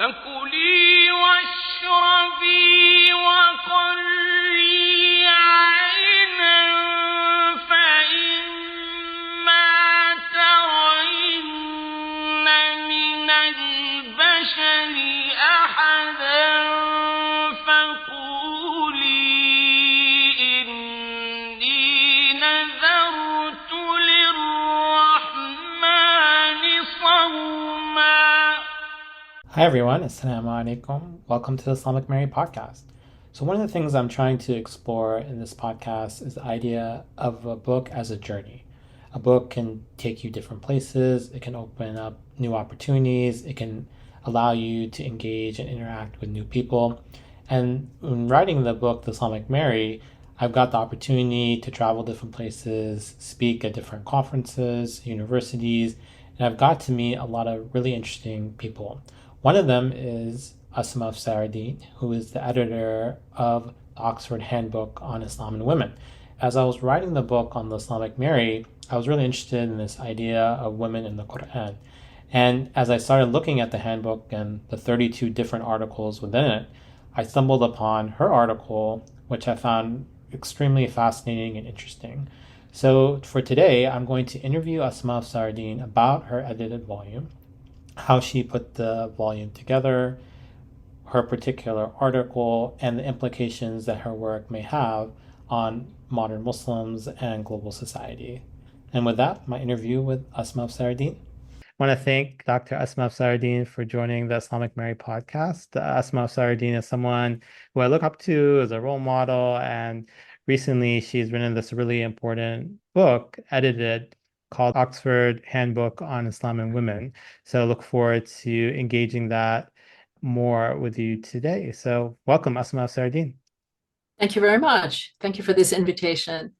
فكلي واشربي وقري عينا فإما ترين من البشر أحدا فقولي إني نذرت للرحمن صوما. Hi everyone, Assalamu alaikum. Welcome to the Islamic Mary podcast. So one of the things I'm trying to explore in this podcast is the idea of a book as a journey. A book can take you different places, it can open up new opportunities, it can allow you to engage and interact with new people. And when writing the book, The Islamic Mary, I've got the opportunity to travel different places, speak at different conferences, universities, and I've got to meet a lot of really interesting people. One of them is Asma Afsaruddin, who is the editor of the Oxford Handbook on Islam and Women. As I was writing the book on the Islamic Mary, I was really interested in this idea of women in the Quran. And as I started looking at the handbook and the 32 different articles within it, I stumbled upon her article, which I found extremely fascinating and interesting. So for today, I'm going to interview Asma Afsaruddin about her edited volume, how she put the volume together, her particular article, and the implications that her work may have on modern Muslims and global society. And with that, my interview with Asma Afsaruddin. I want to thank Dr. Asma Afsaruddin for joining the Islamic Mary podcast. Asma Afsaruddin is someone who I look up to as a role model, and recently she's written this really important book, edited, called Oxford Handbook on Islam and Women. So I look forward to engaging that more with you today. So welcome, Asma Afsaruddin. Thank you very much. Thank you for this invitation.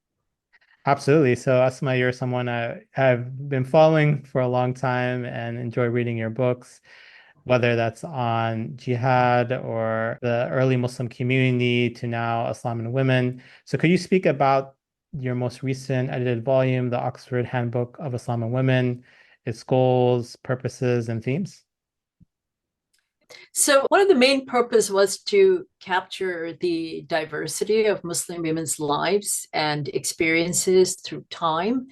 Absolutely. So Asma, you're someone I've been following for a long time and enjoy reading your books, whether that's on jihad or the early Muslim community to now Islam and women. So could you speak about your most recent edited volume, the Oxford Handbook of Islam and Women, its goals, purposes, and themes? So one of the main purpose was to capture the diversity of Muslim women's lives and experiences through time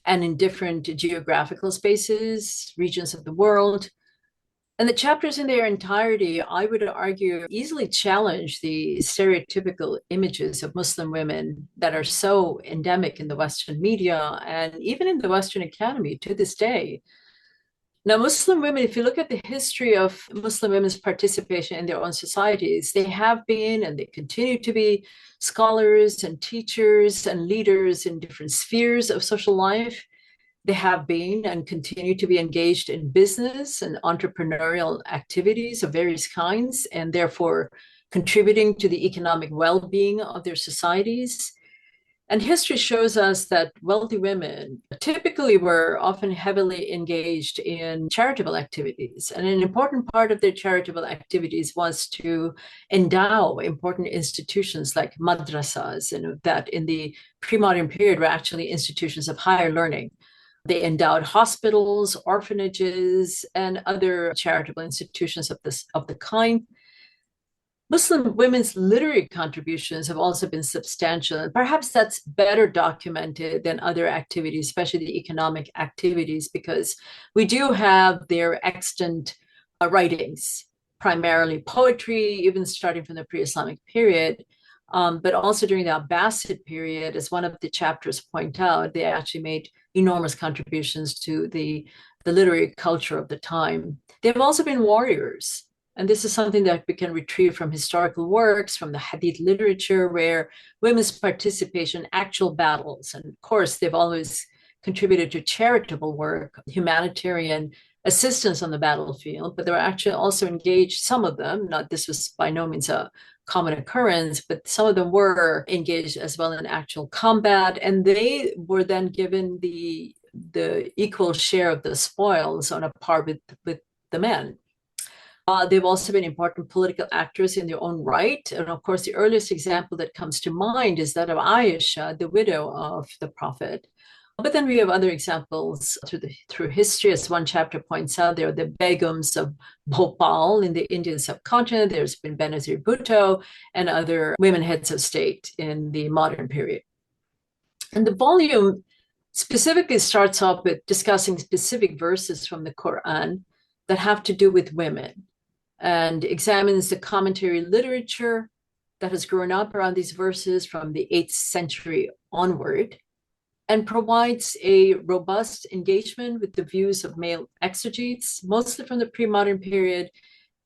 and in different geographical spaces, regions of the world. And the chapters in their entirety, I would argue, easily challenge the stereotypical images of Muslim women that are so endemic in the Western media and even in the Western academy to this day. Now, Muslim women, if you look at the history of Muslim women's participation in their own societies, they have been and they continue to be scholars and teachers and leaders in different spheres of social life. They have been and continue to be engaged in business and entrepreneurial activities of various kinds, and therefore contributing to the economic well-being of their societies. And history shows us that wealthy women typically were often heavily engaged in charitable activities. And an important part of their charitable activities was to endow important institutions like madrasas, and that in the pre-modern period were actually institutions of higher learning. They endowed hospitals, orphanages, and other charitable institutions of the kind. Muslim women's literary contributions have also been substantial, and perhaps that's better documented than other activities, especially the economic activities, because we do have their extant writings, primarily poetry, even starting from the pre-Islamic period, but also during the Abbasid period, as one of the chapters point out, they actually made enormous contributions to the literary culture of the time. They've also been warriors. And this is something that we can retrieve from historical works, from the Hadith literature, where women's participation in actual battles. And of course, they've always contributed to charitable work, humanitarian assistance on the battlefield, but they were actually also engaged, some of them, this was by no means a common occurrence, but some of them were engaged as well in actual combat, and they were then given the equal share of the spoils on a par with the men. They've also been important political actors in their own right. And of course, the earliest example that comes to mind is that of Aisha, the widow of the Prophet. But then we have other examples through history. As one chapter points out, there are the Begums of Bhopal in the Indian subcontinent. There's been Benazir Bhutto and other women heads of state in the modern period. And the volume specifically starts off with discussing specific verses from the Quran that have to do with women and examines the commentary literature that has grown up around these verses from the 8th century onward, and provides a robust engagement with the views of male exegetes, mostly from the pre-modern period,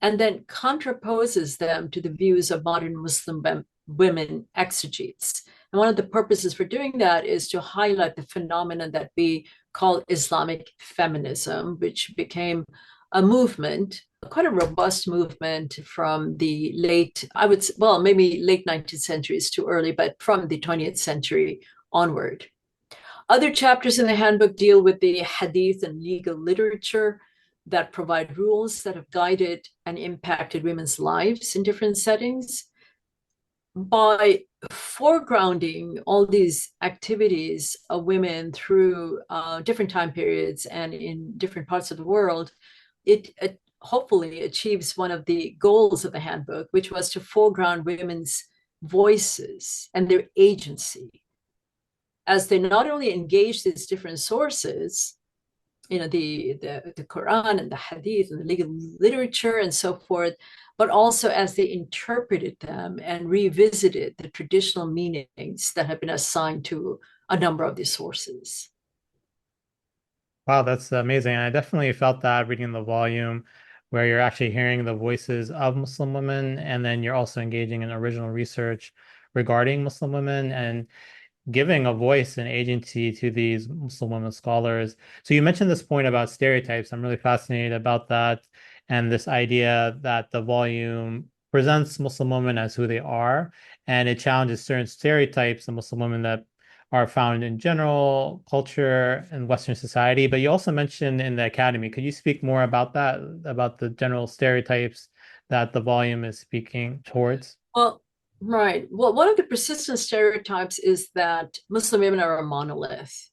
and then contraposes them to the views of modern Muslim women exegetes. And one of the purposes for doing that is to highlight the phenomenon that we call Islamic feminism, which became a movement, quite a robust movement from the maybe late 19th century is too early, but from the 20th century onward. Other chapters in the handbook deal with the hadith and legal literature that provide rules that have guided and impacted women's lives in different settings. By foregrounding all these activities of women through different time periods and in different parts of the world, it hopefully achieves one of the goals of the handbook, which was to foreground women's voices and their agency as they not only engage these different sources, the Quran and the Hadith and the legal literature and so forth, but also as they interpreted them and revisited the traditional meanings that have been assigned to a number of these sources. Wow, that's amazing. I definitely felt that reading the volume, where you're actually hearing the voices of Muslim women, and then you're also engaging in original research regarding Muslim women and giving a voice and agency to these Muslim women scholars. So you mentioned this point about stereotypes. I'm really fascinated about that, and this idea that the volume presents Muslim women as who they are, and it challenges certain stereotypes of Muslim women that are found in general culture and Western society. But you also mentioned in the academy. Could you speak more about that, about the general stereotypes that the volume is speaking towards? Well, right. Well, one of the persistent stereotypes is that Muslim women are a monolith,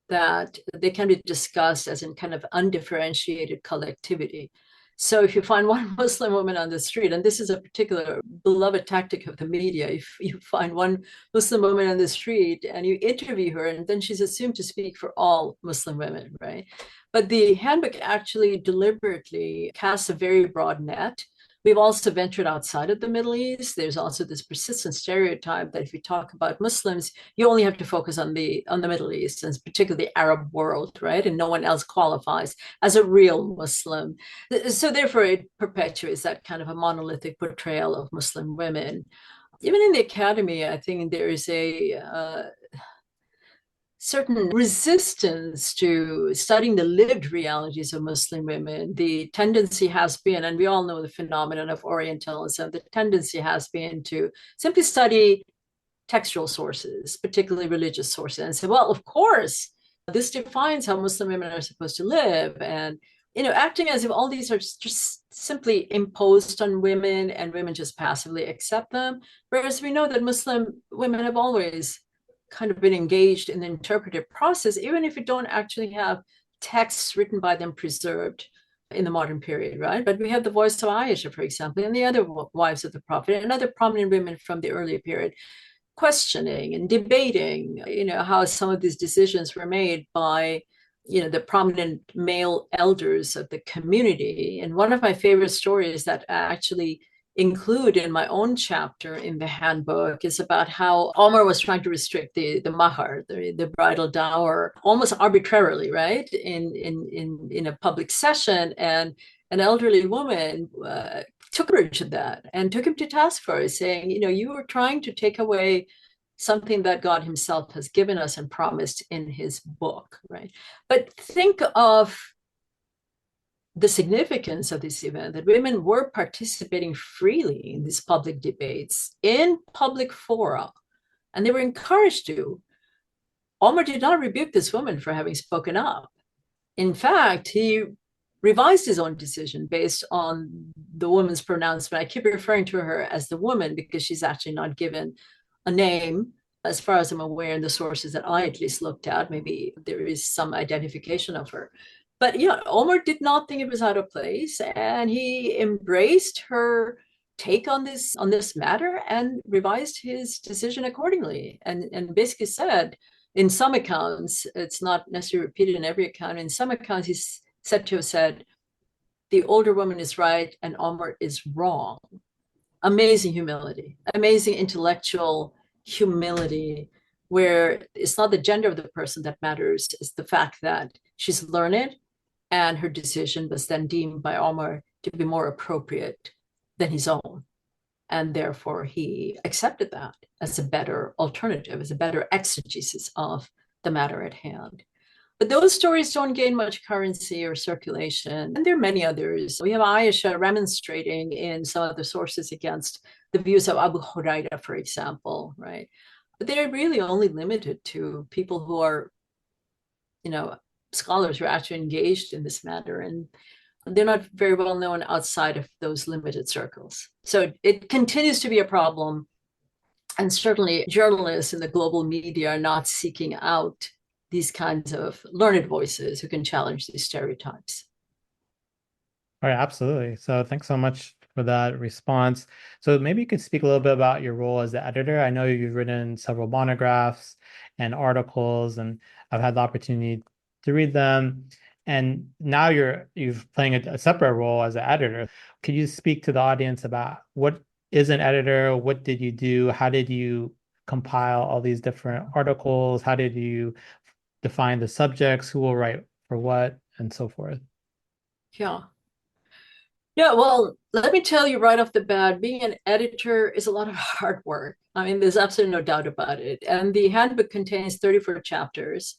that they can be discussed as in kind of undifferentiated collectivity. So if you find one Muslim woman on the street, and this is a particular beloved tactic of the media, if you find one Muslim woman on the street and you interview her, and then she's assumed to speak for all Muslim women, right? But the handbook actually deliberately casts a very broad net. We've also ventured outside of the Middle East. There's also this persistent stereotype that if you talk about Muslims, you only have to focus on the Middle East, and particularly the Arab world, right? And no one else qualifies as a real Muslim. So therefore, it perpetuates that kind of a monolithic portrayal of Muslim women. Even in the academy, I think there is a certain resistance to studying the lived realities of Muslim women. The tendency has been, and we all know the phenomenon of Orientalism, the tendency has been to simply study textual sources, particularly religious sources, and say, well, of course, this defines how Muslim women are supposed to live. And, acting as if all these are just simply imposed on women and women just passively accept them. Whereas we know that Muslim women have always kind of been engaged in the interpretive process, even if we don't actually have texts written by them preserved in the modern period, right? But we have the voice of Aisha, for example, and the other wives of the Prophet and other prominent women from the earlier period, questioning and debating, how some of these decisions were made by, the prominent male elders of the community. And one of my favorite stories that actually include in my own chapter in the handbook is about how Omar was trying to restrict the mahar, the bridal dower, almost arbitrarily, right? In a public session, and an elderly woman took courage of that and took him to task for it, saying, you were trying to take away something that God himself has given us and promised in his book, right? But think of the significance of this event, that women were participating freely in these public debates, in public fora, and they were encouraged to. Omar did not rebuke this woman for having spoken up. In fact, he revised his own decision based on the woman's pronouncement. I keep referring to her as the woman because she's actually not given a name as far as I'm aware, in the sources that I at least looked at, maybe there is some identification of her. But yeah, Omar did not think it was out of place, and he embraced her take on this matter and revised his decision accordingly. And basically said, in some accounts, it's not necessarily repeated in every account. In some accounts, he's said to have said, "The older woman is right, and Omar is wrong." Amazing humility, amazing intellectual humility, where it's not the gender of the person that matters, it's the fact that she's learned and her decision was then deemed by Omar to be more appropriate than his own. And therefore, he accepted that as a better alternative, as a better exegesis of the matter at hand. But those stories don't gain much currency or circulation. And there are many others. We have Aisha remonstrating in some of the sources against the views of Abu Huraira, for example, right? But they're really only limited to people who are, scholars who are actually engaged in this matter. And they're not very well known outside of those limited circles. So it continues to be a problem. And certainly journalists in the global media are not seeking out these kinds of learned voices who can challenge these stereotypes. All right, absolutely. So thanks so much for that response. So maybe you could speak a little bit about your role as the editor. I know you've written several monographs and articles, and I've had the opportunity to read them. And now you're playing a separate role as an editor. Could you speak to the audience about what is an editor? What did you do? How did you compile all these different articles? How did you define the subjects? Who will write for what, and so forth? Yeah. Yeah, well, let me tell you right off the bat, being an editor is a lot of hard work. I mean, there's absolutely no doubt about it. And the handbook contains 34 chapters,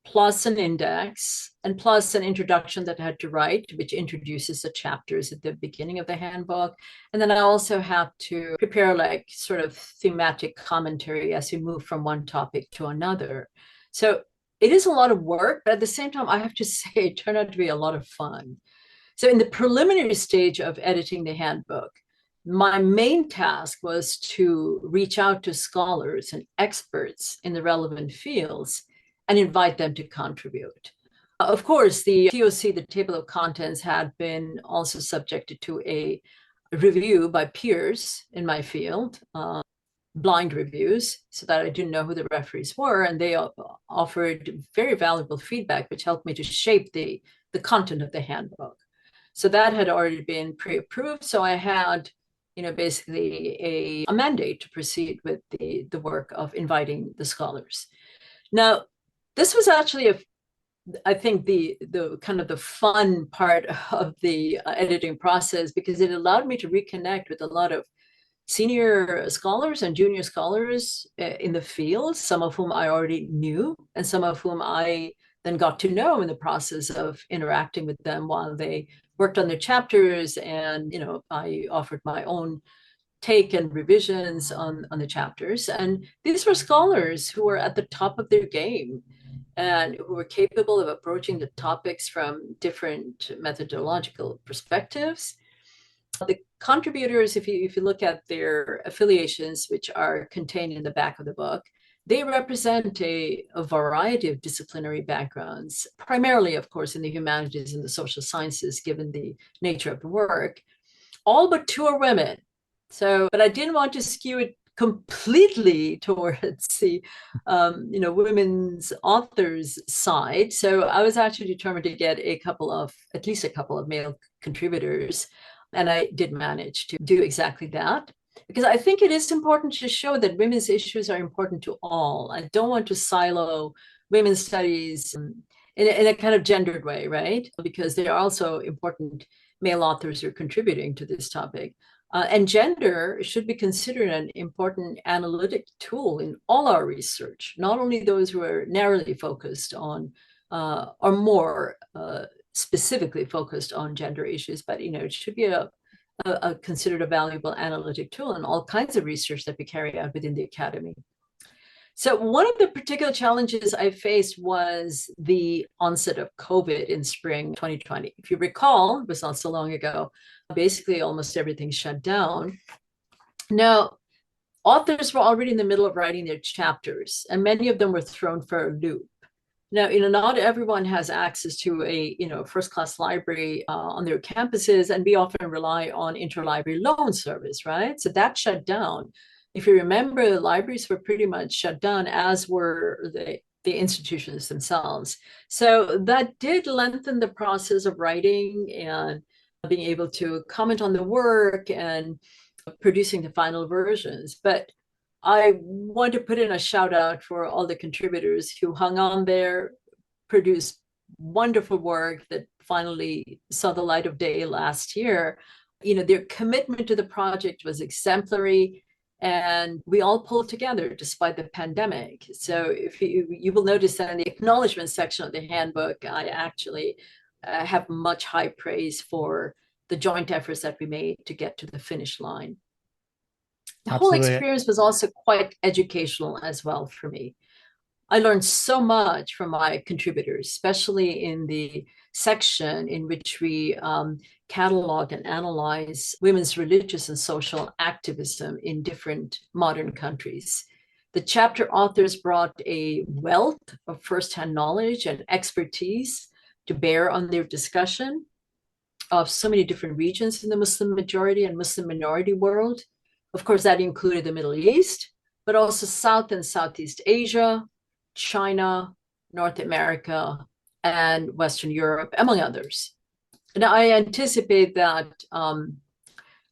plus an index, and plus an introduction that I had to write, which introduces the chapters at the beginning of the handbook. And then I also have to prepare like sort of thematic commentary as we move from one topic to another. So it is a lot of work, but at the same time, I have to say it turned out to be a lot of fun. So in the preliminary stage of editing the handbook, my main task was to reach out to scholars and experts in the relevant fields and invite them to contribute. Of course, the TOC, the table of contents, had been also subjected to a review by peers in my field, blind reviews, so that I didn't know who the referees were, and they offered very valuable feedback, which helped me to shape the content of the handbook. So that had already been pre-approved. So I had, basically a mandate to proceed with the work of inviting the scholars. Now, this was actually I think the kind of the fun part of the editing process, because it allowed me to reconnect with a lot of senior scholars and junior scholars in the field, some of whom I already knew, and some of whom I then got to know in the process of interacting with them while they worked on their chapters. And, I offered my own take and revisions on the chapters. And these were scholars who were at the top of their game and who were capable of approaching the topics from different methodological perspectives. The contributors, if you look at their affiliations, which are contained in the back of the book, they represent a variety of disciplinary backgrounds, primarily, of course, in the humanities and the social sciences, given the nature of the work. All but two are women. So, but I didn't want to skew it completely towards the, women's authors side. So I was actually determined to get at least a couple of male contributors. And I did manage to do exactly that, because I think it is important to show that women's issues are important to all. I don't want to silo women's studies in a kind of gendered way, right? Because there are also important male authors who are contributing to this topic. And gender should be considered an important analytic tool in all our research, not only those who are narrowly focused on or more specifically focused on gender issues, but it should be considered a valuable analytic tool in all kinds of research that we carry out within the academy. So one of the particular challenges I faced was the onset of COVID in spring 2020. If you recall, it was not so long ago, basically almost everything shut down. Now, authors were already in the middle of writing their chapters, and many of them were thrown for a loop. Now, not everyone has access to a first-class library on their campuses, and we often rely on interlibrary loan service, right? So that shut down. If you remember, the libraries were pretty much shut down, as were the institutions themselves. So that did lengthen the process of writing and being able to comment on the work and producing the final versions. But I want to put in a shout out for all the contributors who hung on there, produced wonderful work that finally saw the light of day last year. Their commitment to the project was exemplary, and we all pulled together despite the pandemic. So if you will notice that in the acknowledgement section of the handbook, I actually have much high praise for the joint efforts that we made to get to the finish line. The whole Absolutely. experience was also quite educational as well for me. I learned so much from my contributors, especially in the section in which we catalog and analyze women's religious and social activism in different modern countries. The chapter authors brought a wealth of firsthand knowledge and expertise to bear on their discussion of so many different regions in the Muslim majority and Muslim minority world. Of course, that included the Middle East, but also South and Southeast Asia, China, North America, and Western Europe, among others. And I anticipate that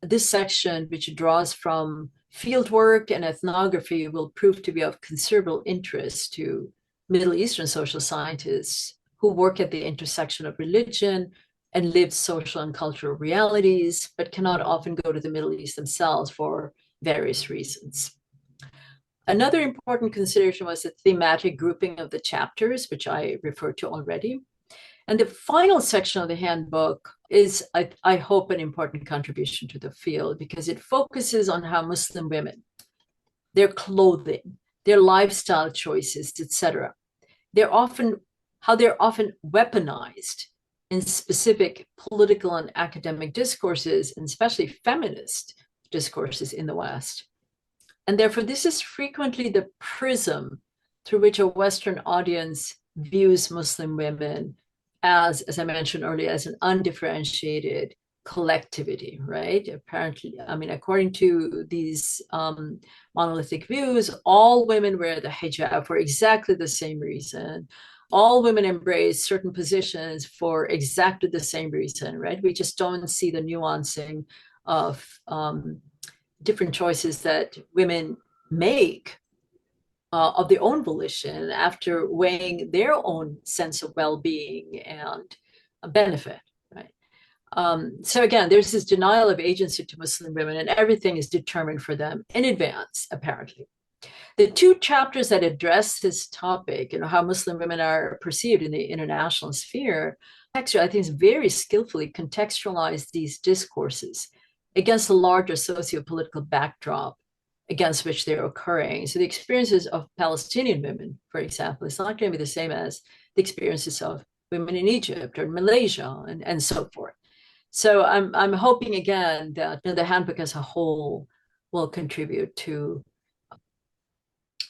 this section, which draws from fieldwork and ethnography, will prove to be of considerable interest to Middle Eastern social scientists who work at the intersection of religion and lived social and cultural realities, but cannot often go to the Middle East themselves for various reasons. Another important consideration was the thematic grouping of the chapters, which I referred to already. And the final section of the handbook is, I hope, an important contribution to the field because it focuses on how Muslim women, their clothing, their lifestyle choices, etc., how they're often weaponized in specific political and academic discourses, and especially feminist discourses in the West. And therefore, this is frequently the prism through which a Western audience views Muslim women as I mentioned earlier, as an undifferentiated collectivity, right? Apparently, according to these monolithic views, all women wear the hijab for exactly the same reason. All women embrace certain positions for exactly the same reason, right? We just don't see the nuancing of different choices that women make of their own volition after weighing their own sense of well-being and benefit, right? So again, there's this denial of agency to Muslim women, and everything is determined for them in advance, apparently. The two chapters that address this topic, how Muslim women are perceived in the international sphere, actually, I think, is very skillfully contextualize these discourses against the larger socio-political backdrop against which they're occurring. So the experiences of Palestinian women, for example, is not going to be the same as the experiences of women in Egypt or Malaysia and so forth. So I'm hoping again that the handbook as a whole will contribute to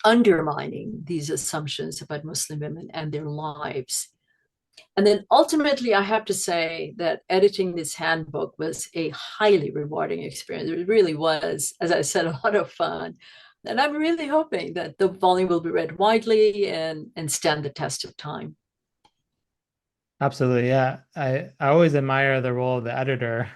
undermining these assumptions about Muslim women and their lives. And then ultimately, I have to say that editing this handbook was a highly rewarding experience. It really was, as I said, a lot of fun. And I'm really hoping that the volume will be read widely and stand the test of time. Absolutely, yeah. I always admire the role of the editor,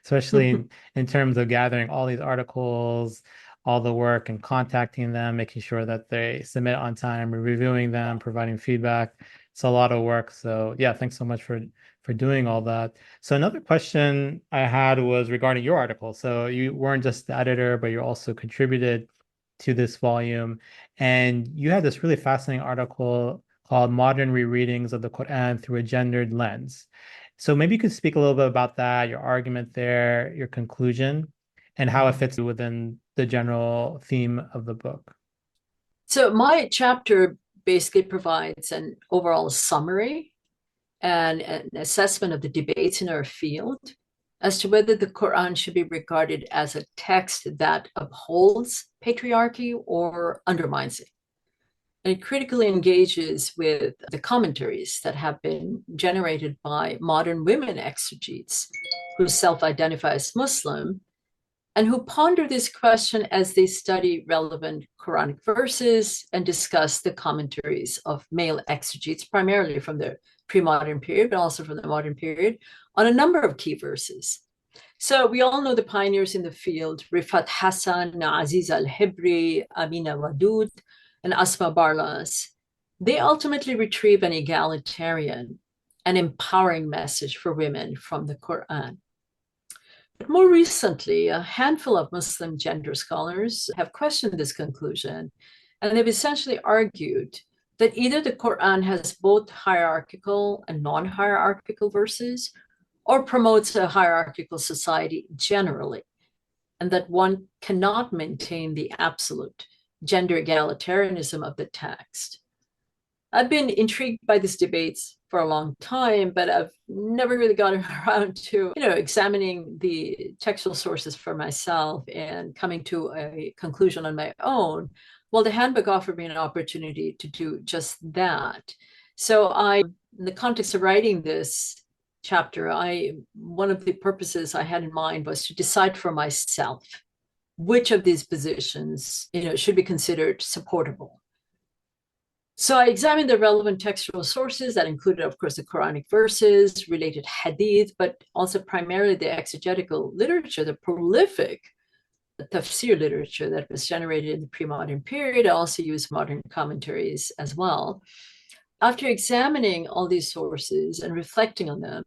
especially in terms of gathering all these articles, all the work and contacting them, making sure that they submit on time, reviewing them, providing feedback. It's a lot of work. So yeah, thanks so much for doing all that. So another question I had was regarding your article. So you weren't just the editor, but you also contributed to this volume. And you had this really fascinating article called Modern Rereadings of the Quran Through a Gendered Lens. So maybe you could speak a little bit about that, your argument there, your conclusion, and how it fits within the general theme of the book. So my chapter basically provides an overall summary and an assessment of the debates in our field as to whether the Quran should be regarded as a text that upholds patriarchy or undermines it. And it critically engages with the commentaries that have been generated by modern women exegetes who self-identify as Muslim and who ponder this question as they study relevant Quranic verses and discuss the commentaries of male exegetes, primarily from the pre-modern period, but also from the modern period, on a number of key verses. So we all know the pioneers in the field, Rifat Hassan, Aziz al-Hibri, Amina Wadud, and Asma Barlas. They ultimately retrieve an egalitarian and empowering message for women from the Quran. But more recently, a handful of Muslim gender scholars have questioned this conclusion, and they've essentially argued that either the Quran has both hierarchical and non-hierarchical verses, or promotes a hierarchical society generally, and that one cannot maintain the absolute gender egalitarianism of the text. I've been intrigued by these debates for a long time, but I've never really gotten around to, examining the textual sources for myself and coming to a conclusion on my own. Well, the handbook offered me an opportunity to do just that. So in the context of writing this chapter, one of the purposes I had in mind was to decide for myself which of these positions, should be considered supportable. So I examined the relevant textual sources that included, of course, the Quranic verses, related hadith, but also primarily the exegetical literature, the prolific tafsir literature that was generated in the pre-modern period. I also used modern commentaries as well. After examining all these sources and reflecting on them,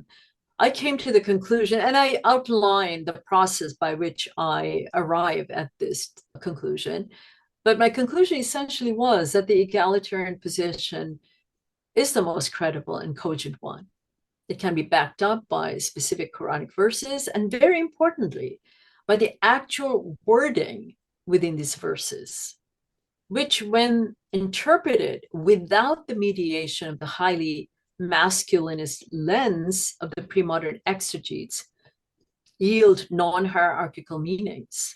I came to the conclusion, and I outlined the process by which I arrive at this conclusion. But my conclusion essentially was that the egalitarian position is the most credible and cogent one. It can be backed up by specific Quranic verses, and very importantly, by the actual wording within these verses, which, when interpreted without the mediation of the highly masculinist lens of the pre-modern exegetes, yield non-hierarchical meanings.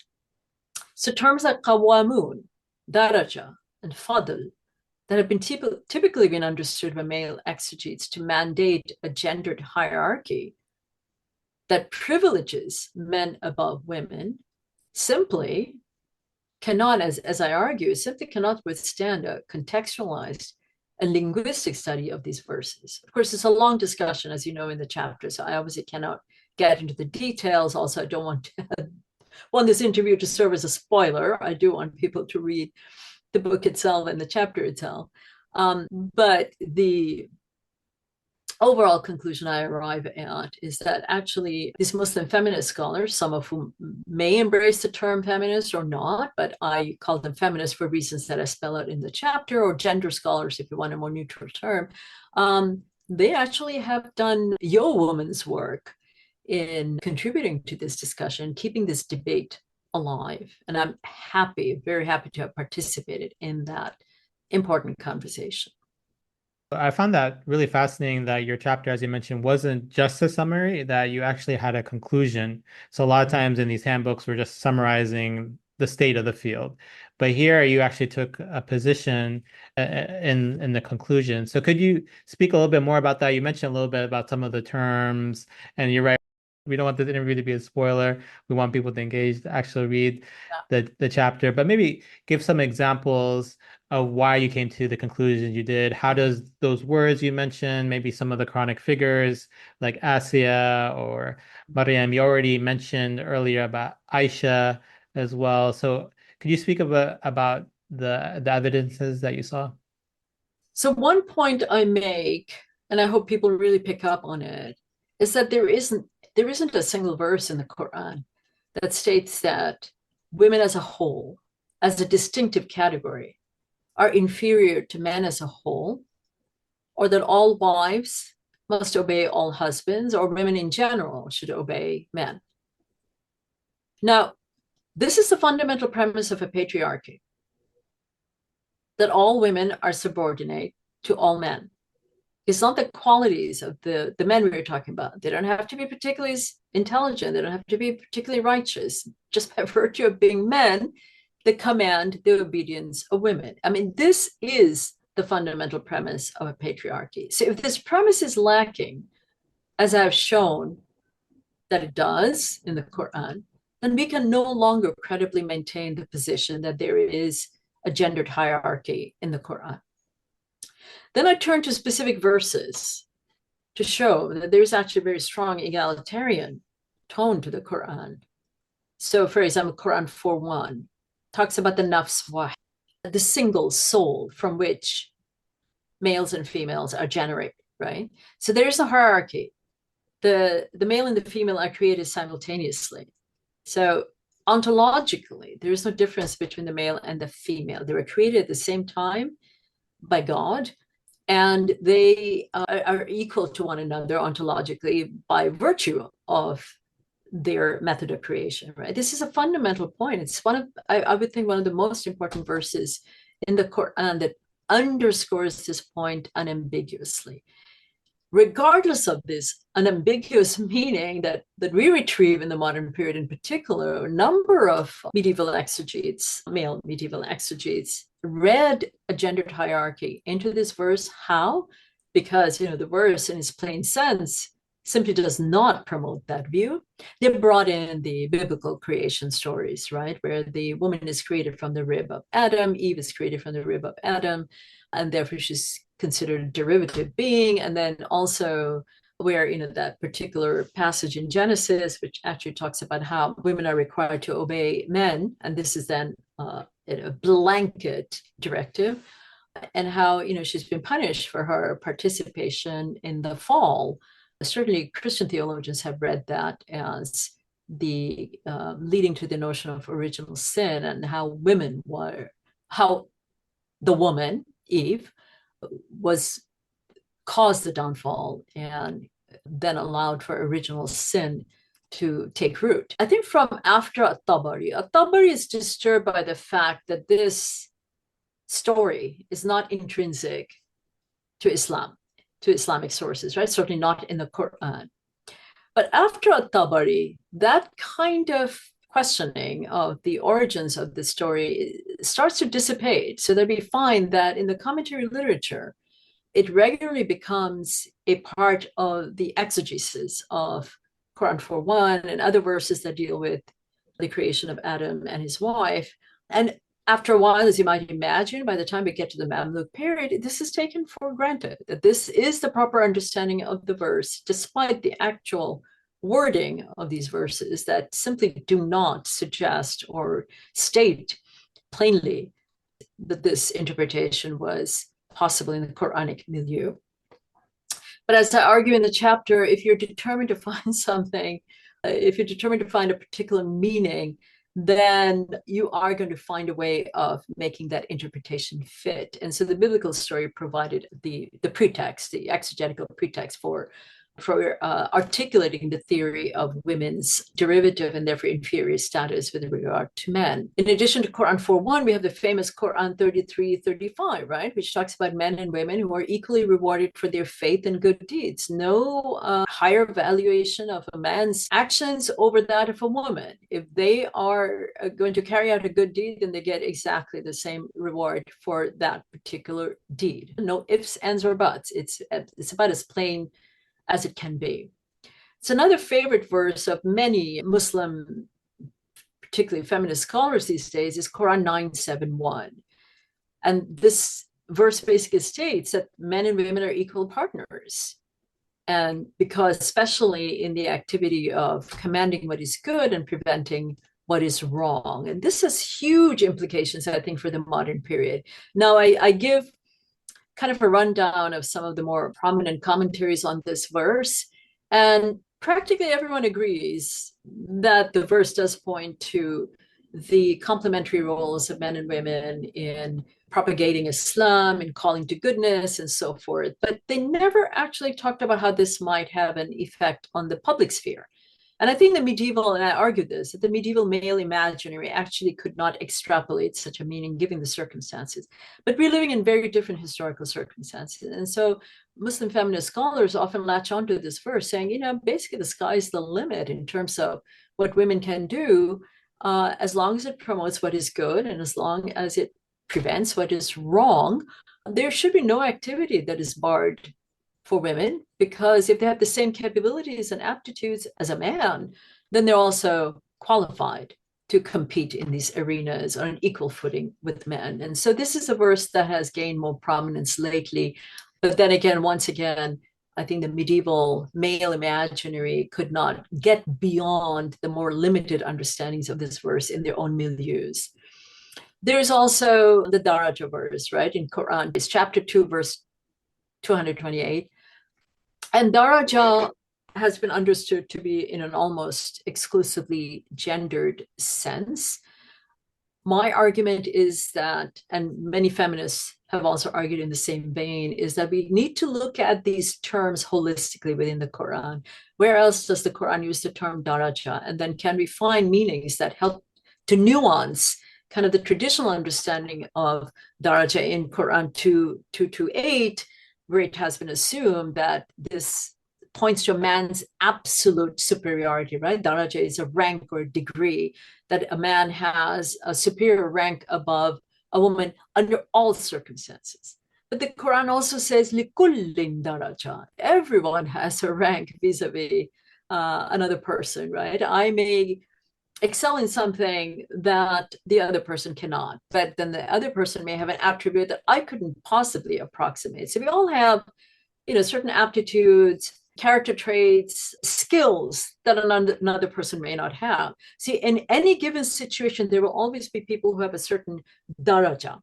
So terms like qawamun, daraja, and fadl that have been typically been understood by male exegetes to mandate a gendered hierarchy that privileges men above women simply cannot, as I argue, simply cannot withstand a contextualized and linguistic study of these verses. Of course, it's a long discussion, as you know, in the chapter, so I obviously cannot get into the details. Also, I don't want this interview to serve as a spoiler. I do want people to read the book itself and the chapter itself. But the overall conclusion I arrive at is that actually these Muslim feminist scholars, some of whom may embrace the term feminist or not, but I call them feminists for reasons that I spell out in the chapter, or gender scholars if you want a more neutral term, they actually have done yeowoman's work in contributing to this discussion, keeping this debate alive. And I'm happy, very happy to have participated in that important conversation. I found that really fascinating that your chapter, as you mentioned, wasn't just a summary, that you actually had a conclusion. So a lot of times in these handbooks, we're just summarizing the state of the field. But here you actually took a position in the conclusion. So could you speak a little bit more about that? You mentioned a little bit about some of the terms, and you're right. We don't want this interview to be a spoiler. We want people to engage, to actually read the chapter, but maybe give some examples of why you came to the conclusions you did. How does those words you mentioned, maybe some of the Quranic figures like Asiya or Maryam, you already mentioned earlier about Aisha as well. So could you speak about the evidences that you saw? So one point I make, and I hope people really pick up on it, is that there isn't a single verse in the Quran that states that women as a whole, as a distinctive category, are inferior to men as a whole, or that all wives must obey all husbands, or women in general should obey men. Now, this is the fundamental premise of a patriarchy, that all women are subordinate to all men. It's not the qualities of the men we were talking about. They don't have to be particularly intelligent. They don't have to be particularly righteous. Just by virtue of being men, they command the obedience of women. I mean, this is the fundamental premise of a patriarchy. So if this premise is lacking, as I've shown that it does in the Quran, then we can no longer credibly maintain the position that there is a gendered hierarchy in the Quran. Then I turn to specific verses to show that there's actually a very strong egalitarian tone to the Quran. So, for example, Quran 4:1 talks about the nafs wahid, the single soul from which males and females are generated, right? So there's a hierarchy. The male and the female are created simultaneously. So ontologically, there is no difference between the male and the female. They were created at the same time by God, and they are equal to one another ontologically by virtue of their method of creation, right? This is a fundamental point. It's one of, I would think, one of the most important verses in the Quran that underscores this point unambiguously. Regardless of this unambiguous meaning that we retrieve in the modern period in particular, a number of medieval exegetes, male medieval exegetes, read a gendered hierarchy into this verse. How? Because, the verse in its plain sense simply does not promote that view. They brought in the biblical creation stories, right, where the woman is created from the rib of Adam, Eve is created from the rib of Adam, and therefore she's considered a derivative being. And then also where, that particular passage in Genesis, which actually talks about how women are required to obey men, and this is then a blanket directive, and how, she's been punished for her participation in the fall. Certainly Christian theologians have read that as the leading to the notion of original sin, and how the woman, Eve, caused the downfall and then allowed for original sin to take root. I think from after At-Tabari is disturbed by the fact that this story is not intrinsic to Islam, to Islamic sources, right? Certainly not in the Quran. But after At-Tabari, that kind of questioning of the origins of the story starts to dissipate, so that we find that in the commentary literature, it regularly becomes a part of the exegesis of Quran 4:1 and other verses that deal with the creation of Adam and his wife. And after a while, as you might imagine, by the time we get to the Mamluk period, this is taken for granted, that this is the proper understanding of the verse, despite the actual wording of these verses that simply do not suggest or state plainly that this interpretation was possible in the Quranic milieu. But as I argue in the chapter, if you're determined to find something, if you're determined to find a particular meaning, then you are going to find a way of making that interpretation fit. And so the biblical story provided the pretext, the exegetical pretext for articulating the theory of women's derivative and therefore inferior status with regard to men. In addition to Quran 4:1, we have the famous Quran 33:35, right, which talks about men and women who are equally rewarded for their faith and good deeds. No higher valuation of a man's actions over that of a woman. If they are going to carry out a good deed, then they get exactly the same reward for that particular deed. No ifs, ands, or buts. It's about as plain as it can be. It's another favorite verse of many Muslim, particularly feminist scholars these days, is Quran 9:7:1. And this verse basically states that men and women are equal partners. And because especially in the activity of commanding what is good and preventing what is wrong. And this has huge implications, I think, for the modern period. Now, I give kind of a rundown of some of the more prominent commentaries on this verse. And practically everyone agrees that the verse does point to the complementary roles of men and women in propagating Islam, in calling to goodness, and so forth. But they never actually talked about how this might have an effect on the public sphere. And I think the medieval, and I argued this, that the medieval male imaginary actually could not extrapolate such a meaning given the circumstances. But we're living in very different historical circumstances. And so Muslim feminist scholars often latch onto this verse saying, basically the sky's the limit in terms of what women can do, as long as it promotes what is good and as long as it prevents what is wrong. There should be no activity that is barred for women, because if they have the same capabilities and aptitudes as a man, then they're also qualified to compete in these arenas on an equal footing with men. And so this is a verse that has gained more prominence lately. But then again, once again, I think the medieval male imaginary could not get beyond the more limited understandings of this verse in their own milieus. There's also the Daraja verse, right? In Quran, it's chapter 2, verse 228. And Daraja has been understood to be in an almost exclusively gendered sense. My argument is that, and many feminists have also argued in the same vein, is that we need to look at these terms holistically within the Quran. Where else does the Quran use the term Daraja? And then can we find meanings that help to nuance kind of the traditional understanding of Daraja in Quran 2:228, where it has been assumed that this points to a man's absolute superiority, right? Daraja is a rank or degree, that a man has a superior rank above a woman under all circumstances. But the Quran also says, لِكُلٍّ daraja. Everyone has a rank vis-a-vis another person, right? I may excel in something that the other person cannot, but then the other person may have an attribute that I couldn't possibly approximate. So we all have, certain aptitudes, character traits, skills that another person may not have. See, in any given situation, there will always be people who have a certain daraja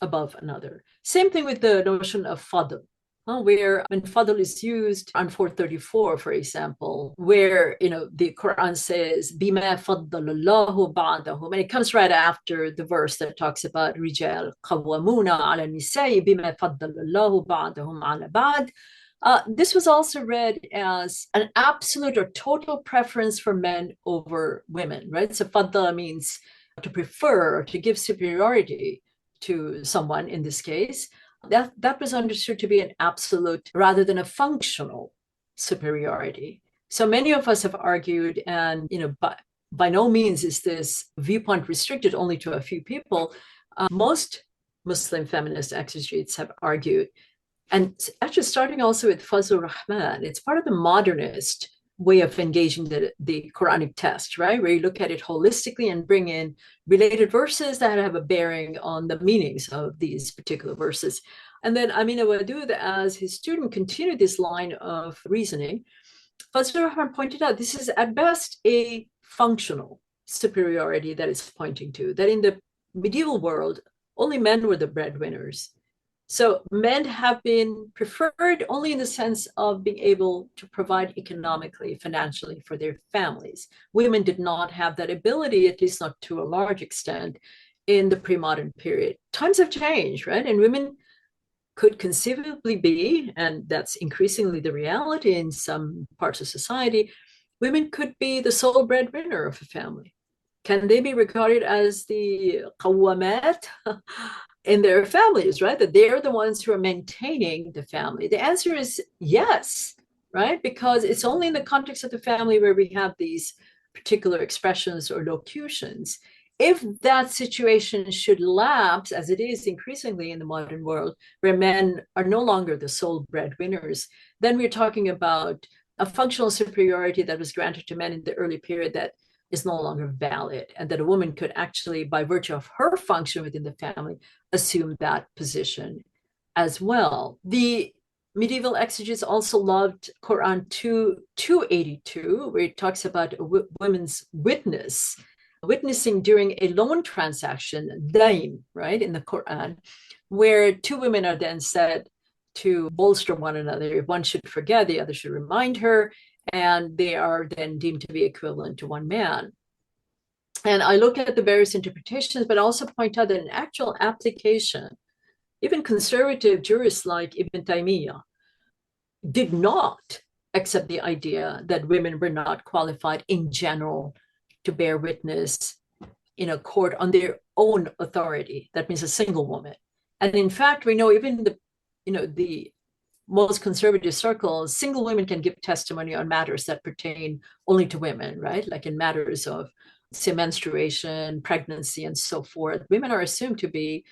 above another. Same thing with the notion of fadl. Where when fadl is used on 434, for example, where the Quran says bima faddalallahu ba'dahum, and it comes right after the verse that talks about rijal qawwamuna ala nisa'i bima faddalallahu ba'dahum ala ba'd. This was also read as an absolute or total preference for men over women, right? So faddala means to prefer or to give superiority to someone in this case. That was understood to be an absolute rather than a functional superiority. So many of us have argued, and by no means is this viewpoint restricted only to a few people. Most Muslim feminist exegetes have argued, and actually starting also with Fazlur Rahman, it's part of the modernist way of engaging the Quranic text, right? Where you look at it holistically and bring in related verses that have a bearing on the meanings of these particular verses. And then Amina Wadud, as his student, continued this line of reasoning. Fazlur Rahman pointed out this is at best a functional superiority that it's pointing to, that in the medieval world, only men were the breadwinners. So men have been preferred only in the sense of being able to provide economically, financially for their families. Women did not have that ability, at least not to a large extent, in the pre-modern period. Times have changed, right? And women could conceivably be, and that's increasingly the reality in some parts of society, women could be the sole breadwinner of a family. Can they be regarded as the qawamat in their families, right? That they're the ones who are maintaining the family? The answer is yes, right? Because it's only in the context of the family where we have these particular expressions or locutions. If that situation should lapse, as it is increasingly in the modern world, where men are no longer the sole breadwinners, then we're talking about a functional superiority that was granted to men in the early period that is no longer valid, and that a woman could actually, by virtue of her function within the family, assume that position as well. The medieval exegetes also loved Quran 2:82, where it talks about a women's witnessing during a loan transaction, daim, right, in the Quran, where two women are then said to bolster one another. If one should forget, the other should remind her, and they are then deemed to be equivalent to one man. And I look at the various interpretations, but also point out that in actual application, even conservative jurists like Ibn Taymiyyah did not accept the idea that women were not qualified in general to bear witness in a court on their own authority. That means a single woman. And in fact, we know even the most conservative circles, single women can give testimony on matters that pertain only to women, right? Like in matters of, say, menstruation, pregnancy, and so forth. Women are assumed to be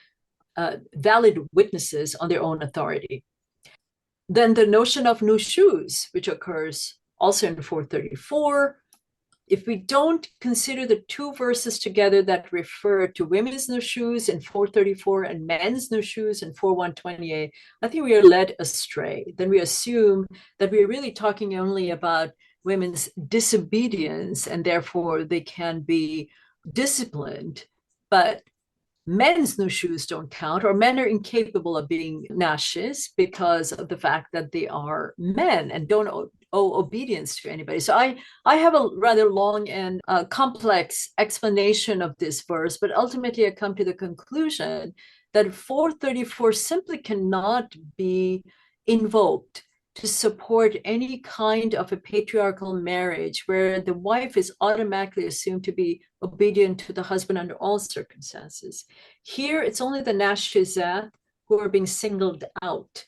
valid witnesses on their own authority. Then the notion of nushuz, which occurs also in 434. If we don't consider the two verses together that refer to women's nushuz in 434 and men's nushuz in 4128, I think we are led astray. Then we assume that we're really talking only about women's disobedience and therefore they can be disciplined. But men's nushuz don't count, or men are incapable of being nashis because of the fact that they are men and don't owe obedience to anybody. So I have a rather long and complex explanation of this verse, but ultimately I come to the conclusion that 434 simply cannot be invoked to support any kind of a patriarchal marriage where the wife is automatically assumed to be obedient to the husband under all circumstances. Here, it's only the nashizah who are being singled out,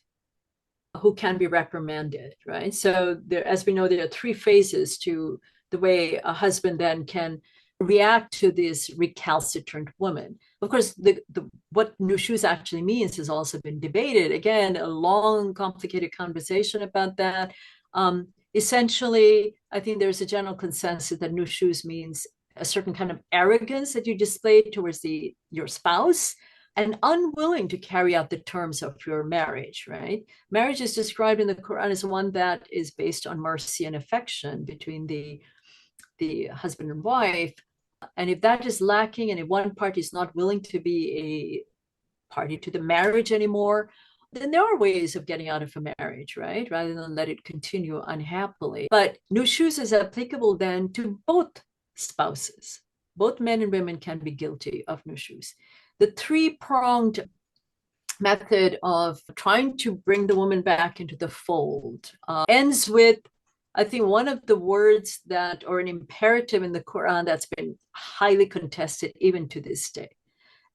who can be reprimanded, right? So there, as we know, there are three phases to the way a husband then can react to this recalcitrant woman. Of course, what nushuz actually means has also been debated. Again, a long, complicated conversation about that. Essentially, I think there's a general consensus that nushuz means a certain kind of arrogance that you display towards your spouse and unwilling to carry out the terms of your marriage, right? Marriage is described in the Quran as one that is based on mercy and affection between the husband and wife. And if that is lacking, and if one party is not willing to be a party to the marriage anymore, then there are ways of getting out of a marriage, right? Rather than let it continue unhappily. But nushuz is applicable then to both spouses. Both men and women can be guilty of nushuz. The three-pronged method of trying to bring the woman back into the fold ends with, I think, one of the words that, or an imperative in the Quran that's been highly contested even to this day.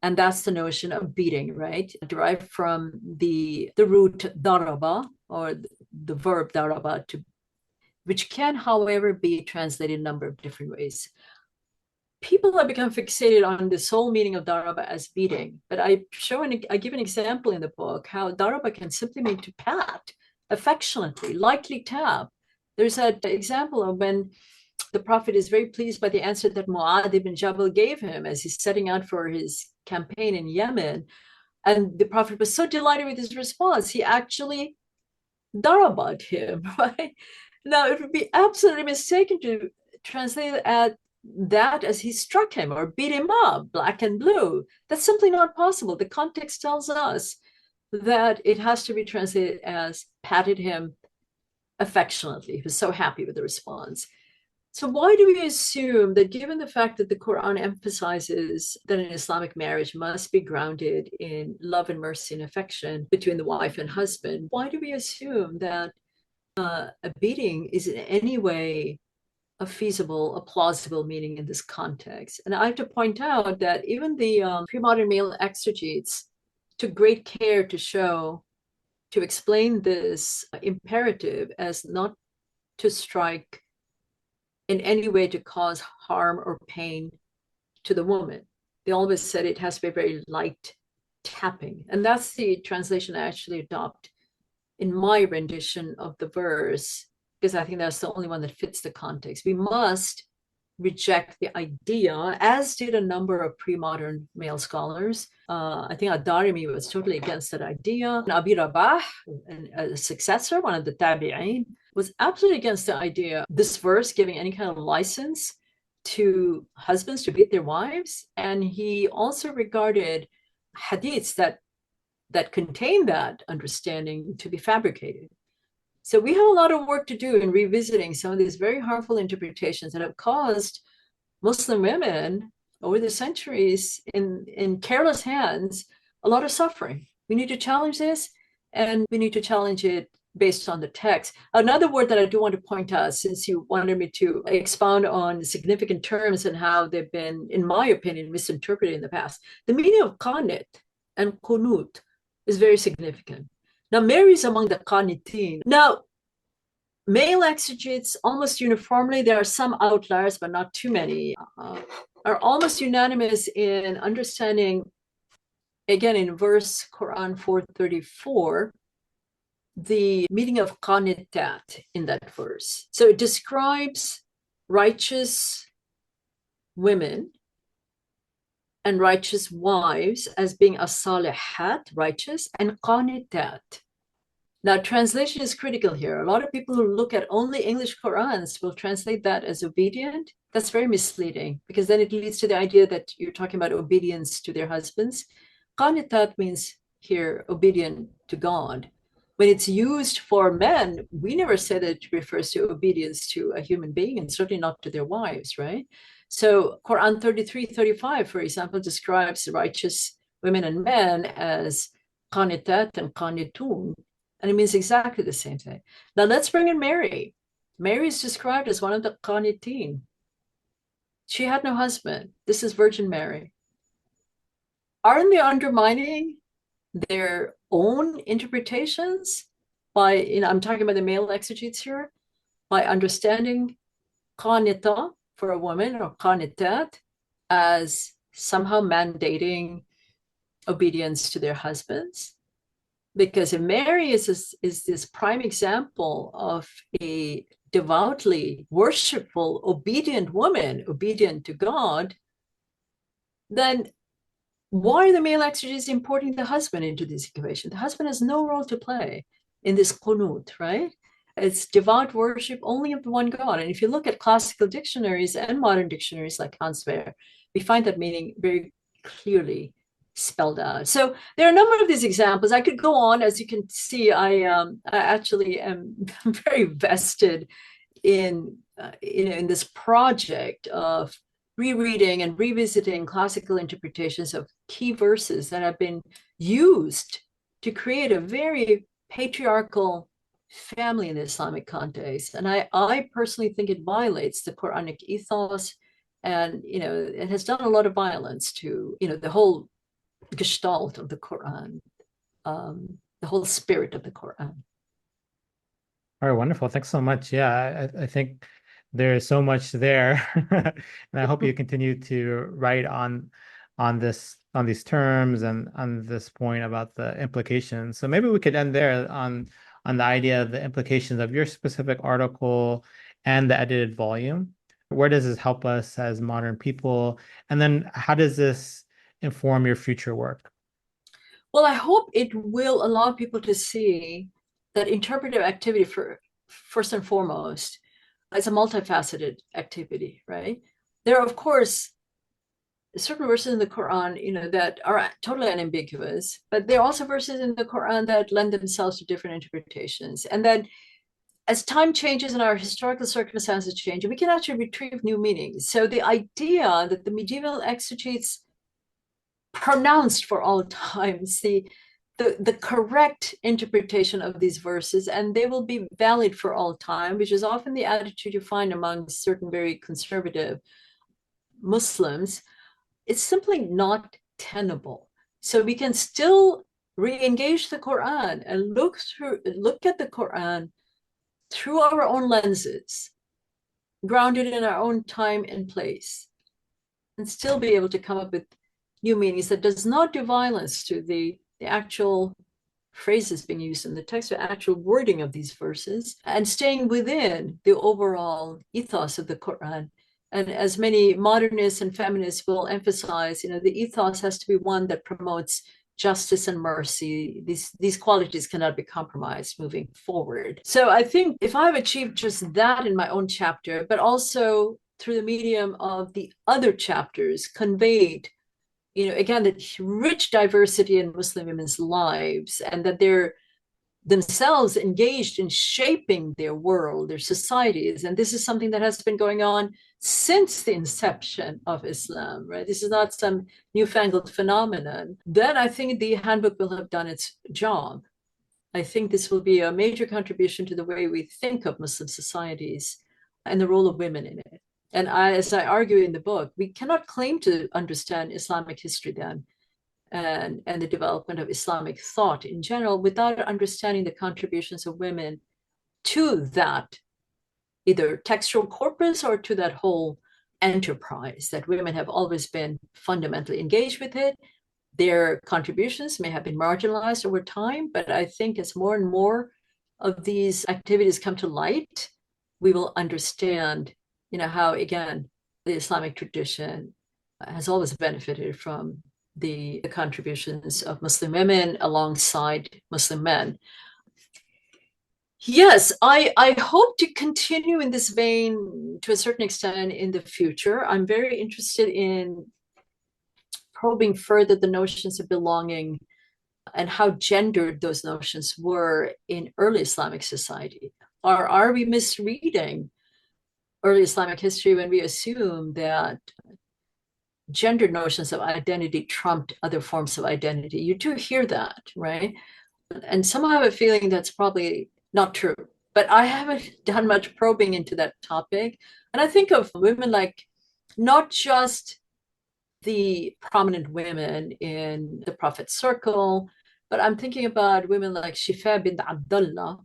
And that's the notion of beating, right? Derived from the root daraba, or the verb daraba, which can, however, be translated a number of different ways. People have become fixated on the sole meaning of daraba as beating, but I give an example in the book how daraba can simply mean to pat affectionately, lightly tap. There's an example of when the Prophet is very pleased by the answer that Mu'adh ibn Jabal gave him as he's setting out for his campaign in Yemen. And the Prophet was so delighted with his response, he actually darabat him, right? Now, it would be absolutely mistaken to translate that as he struck him or beat him up, black and blue. That's simply not possible. The context tells us that it has to be translated as patted him affectionately. He was so happy with the response. So why do we assume that, given the fact that the Quran emphasizes that an Islamic marriage must be grounded in love and mercy and affection between the wife and husband, why do we assume that a beating is in any way a feasible, a plausible meaning in this context? And I have to point out that even the pre-modern male exegetes took great care to explain this imperative as not to strike in any way to cause harm or pain to the woman. They always said it has to be very light tapping. And that's the translation I actually adopt in my rendition of the verse, because I think that's the only one that fits the context. We must reject the idea, as did a number of pre-modern male scholars. I think Ad-Darimi was totally against that idea. Abi Rabah, a successor, one of the Tabi'in, was absolutely against the idea, this verse giving any kind of license to husbands to beat their wives. And he also regarded hadiths that contain that understanding to be fabricated. So we have a lot of work to do in revisiting some of these very harmful interpretations that have caused Muslim women over the centuries in careless hands a lot of suffering. We need to challenge this, and we need to challenge it based on the text. Another word that I do want to point out, since you wanted me to expound on significant terms and how they've been, in my opinion, misinterpreted in the past, the meaning of qanit and qunut is very significant. Now, Mary is among the qanitin. Now, male exegetes almost uniformly, there are some outliers, but not too many, are almost unanimous in understanding, again, in verse Quran 434, the meaning of qanitat in that verse. So it describes righteous women and righteous wives as being as-salihat, righteous, and qanitat. Now, translation is critical here. A lot of people who look at only English Qurans will translate that as obedient. That's very misleading, because then it leads to the idea that you're talking about obedience to their husbands. Qanitat means here obedient to God. When it's used for men, we never say that it refers to obedience to a human being, and certainly not to their wives, right? So Quran 33:35, for example, describes righteous women and men as qanitat and qanitun, and it means exactly the same thing. Now let's bring in Mary. Mary is described as one of the qanitin. She had no husband. This is Virgin Mary. Aren't they undermining their own interpretations by, I'm talking about the male exegetes here, by understanding qanita for a woman or qanitat as somehow mandating obedience to their husbands? Because if Mary is this prime example of a devoutly worshipful, obedient woman, obedient to God, then why are the male exegetes importing the husband into this equation? The husband has no role to play in this qunut, right? It's devout worship only of the one God. And if you look at classical dictionaries and modern dictionaries like Hanswehr, we find that meaning very clearly spelled out. So there are a number of these examples. I could go on. As you can see, I actually am very vested in this project of rereading and revisiting classical interpretations of key verses that have been used to create a very patriarchal family in the Islamic context. And I personally think it violates the Quranic ethos, and it has done a lot of violence to the whole gestalt of the Quran, the whole spirit of the Quran. All right, wonderful. Thanks so much. Yeah, I think there's so much there, and I hope you continue to write on these terms and on this point about the implications. So maybe we could end there on the idea of the implications of your specific article and the edited volume. Where does this help us as modern people? And then how does this inform your future work? Well, I hope it will allow people to see that interpretive activity, first and foremost, is a multifaceted activity, right? There are, of course, certain verses in the Quran, that are totally unambiguous, but there are also verses in the Quran that lend themselves to different interpretations. And then as time changes and our historical circumstances change, we can actually retrieve new meanings. So the idea that the medieval exegetes pronounced for all times the correct interpretation of these verses, and they will be valid for all time, which is often the attitude you find among certain very conservative Muslims, it's simply not tenable. So we can still re-engage the Quran and look at the Quran through our own lenses, grounded in our own time and place, and still be able to come up with new meanings that does not do violence to the actual phrases being used in the text, the actual wording of these verses, and staying within the overall ethos of the Quran. And as many modernists and feminists will emphasize, the ethos has to be one that promotes justice and mercy. These qualities cannot be compromised moving forward. So I think if I've achieved just that in my own chapter, but also through the medium of the other chapters conveyed, again, the rich diversity in Muslim women's lives, and that they're themselves engaged in shaping their world, their societies. And this is something that has been going on since the inception of Islam, right? This is not some newfangled phenomenon. Then I think the handbook will have done its job I think this will be a major contribution to the way we think of Muslim societies and the role of women in it. And as I argue in the book, we cannot claim to understand Islamic history then and the development of Islamic thought in general without understanding the contributions of women to that either textual corpus or to that whole enterprise, that women have always been fundamentally engaged with it. Their contributions may have been marginalized over time, but I think as more and more of these activities come to light, we will understand, how, again, the Islamic tradition has always benefited from the contributions of Muslim women alongside Muslim men. Yes, I hope to continue in this vein to a certain extent in the future. I'm very interested in probing further the notions of belonging and how gendered those notions were in early Islamic society. Or are we misreading early Islamic history when we assume that gendered notions of identity trumped other forms of identity? You do hear that, right? And some have a feeling that's probably not true. But I haven't done much probing into that topic. And I think of women like not just the prominent women in the Prophet's circle, but I'm thinking about women like Shifa bint Abdullah,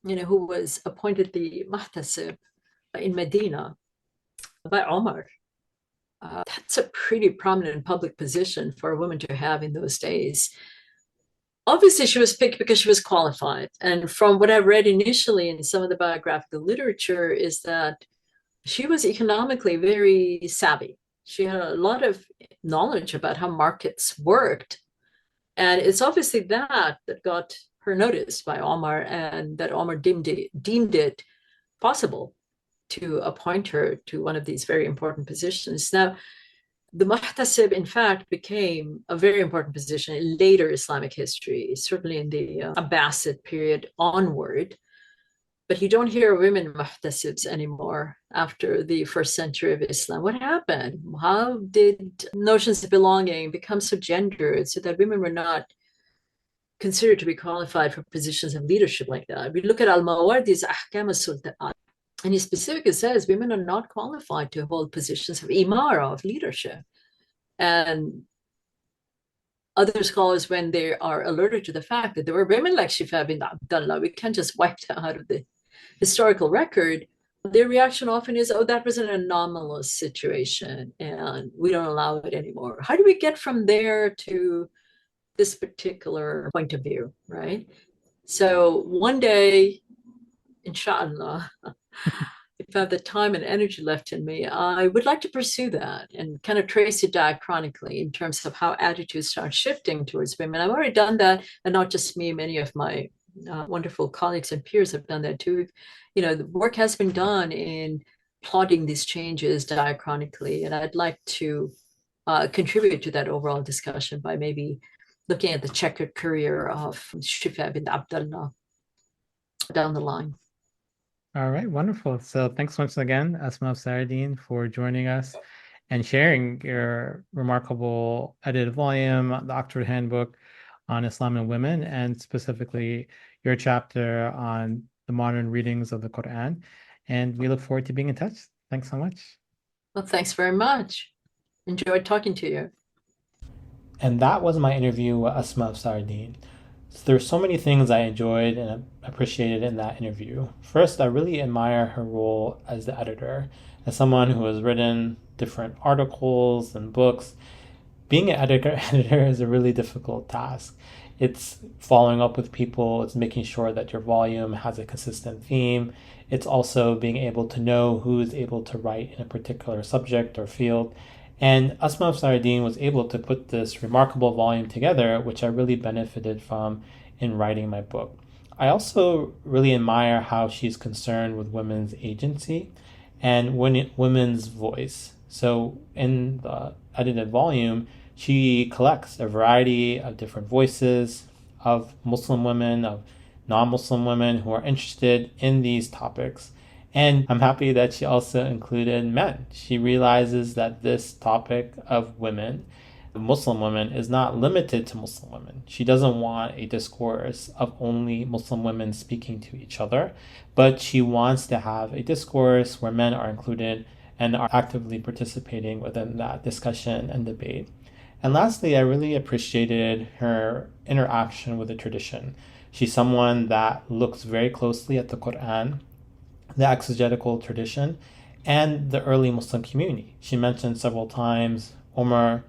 who was appointed the Muhtasib in Medina by Omar. That's a pretty prominent public position for a woman to have in those days. Obviously, she was picked because she was qualified. And from what I read initially in some of the biographical literature is that she was economically very savvy. She had a lot of knowledge about how markets worked. And it's obviously that got her noticed by Omar, and that Omar deemed it possible to appoint her to one of these very important positions. Now, the Muhtasib, in fact, became a very important position in later Islamic history, certainly in the Abbasid period onward. But you don't hear women Muhtasibs anymore after the first century of Islam. What happened? How did notions of belonging become so gendered so that women were not considered to be qualified for positions of leadership like that? We look at Al-Mawardi's Ahkam al-Sultanat, and he specifically says women are not qualified to hold positions of imara, of leadership. And other scholars, when they are alerted to the fact that there were women like Shifa bint Abdullah, we can't just wipe that out of the historical record, their reaction often is, oh, that was an anomalous situation and we don't allow it anymore. How do we get from there to this particular point of view, right? So one day, inshallah, if I have the time and energy left in me, I would like to pursue that and kind of trace it diachronically in terms of how attitudes start shifting towards women. I've already done that, and not just me, many of my wonderful colleagues and peers have done that too. The work has been done in plotting these changes diachronically, and I'd like to contribute to that overall discussion by maybe looking at the checkered career of Shifa bint Abdullah down the line. All right, wonderful. So thanks once again, Asma Afsaruddin, for joining us and sharing your remarkable edited volume, the Oxford Handbook on Islam and Women, and specifically your chapter on the modern readings of the Quran. And we look forward to being in touch. Thanks so much. Well, thanks very much. Enjoyed talking to you. And that was my interview with Asma Afsaruddin. There's so many things I enjoyed and appreciated in that interview. First, I really admire her role as the editor. As someone who has written different articles and books, being an editor is a really difficult task. It's following up with people, it's making sure that your volume has a consistent theme. It's also being able to know who is able to write in a particular subject or field. And Asma Afsaruddin was able to put this remarkable volume together, which I really benefited from in writing my book. I also really admire how she's concerned with women's agency and women's voice. So in the edited volume, she collects a variety of different voices of Muslim women, of non-Muslim women who are interested in these topics. And I'm happy that she also included men. She realizes that this topic of women Muslim women is not limited to Muslim women. She doesn't want a discourse of only Muslim women speaking to each other, but she wants to have a discourse where men are included and are actively participating within that discussion and debate. And lastly, I really appreciated her interaction with the tradition. She's someone that looks very closely at the Quran, the exegetical tradition, and the early Muslim community. She mentioned several times Umar,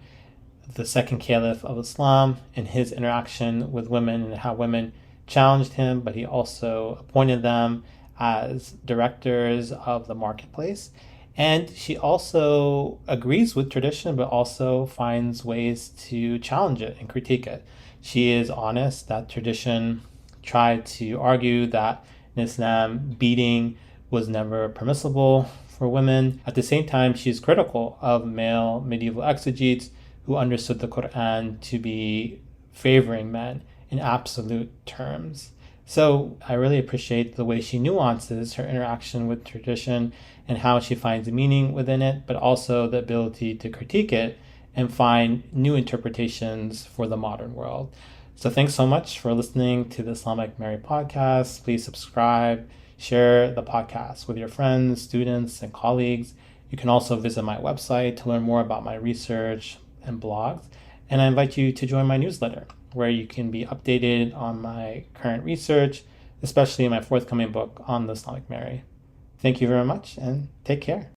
the second caliph of Islam, and his interaction with women and how women challenged him, but he also appointed them as directors of the marketplace. And she also agrees with tradition, but also finds ways to challenge it and critique it. She is honest that tradition tried to argue that in Islam, beating was never permissible for women. At the same time, she's critical of male medieval exegetes who understood the Quran to be favoring men in absolute terms. So I really appreciate the way she nuances her interaction with tradition and how she finds meaning within it, but also the ability to critique it and find new interpretations for the modern world. So thanks so much for listening to the Islamic Mary podcast. Please subscribe, share the podcast with your friends, students, and colleagues. You can also visit my website to learn more about my research and blogs. And I invite you to join my newsletter, where you can be updated on my current research, especially my forthcoming book on the Islamic Mary. Thank you very much and take care.